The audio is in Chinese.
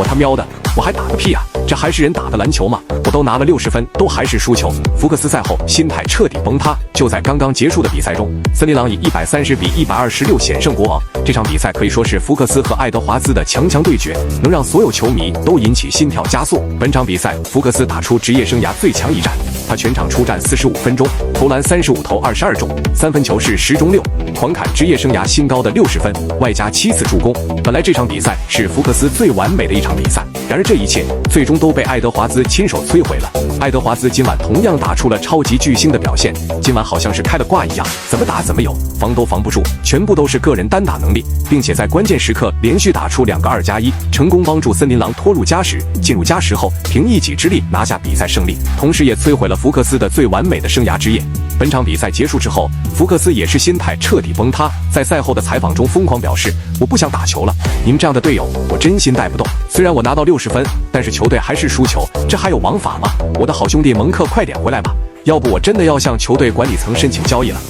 我他喵的，我还打个屁啊！这还是人打的篮球吗？我都拿了60分，都还是输球。福克斯赛后心态彻底崩塌。就在刚刚结束的比赛中，森林狼以130比126险胜国王。这场比赛可以说是福克斯和爱德华兹的强对决，能让所有球迷都引起心跳加速。本场比赛，福克斯打出职业生涯最强一战，他全场出战45分钟，投篮35投22中，3分球是10中6，狂砍职业生涯新高的60分，外加7次助攻。本来这场比赛是福克斯最完美的一场比赛，然而这一切最终都被爱德华兹亲手摧毁了。爱德华兹今晚同样打出了超级巨星的表现，今晚好像是开了挂一样，怎么打怎么有，防都防不住，全部都是个人单打能力，并且在关键时刻连续打出2个2+1，成功帮助森林狼拖入加时。进入加时后，凭一己之力拿下比赛胜利，同时也摧毁了福克斯的最完美的生涯之夜。本场比赛结束之后，福克斯也是心态彻底崩塌，在赛后的采访中疯狂表示：“我不想打球了，你们这样的队友，我真心带不动。虽然我拿到60分，但是球队还是输球，这还有王法吗？我的好兄弟蒙克，快点回来吧，要不我真的要向球队管理层申请交易了。”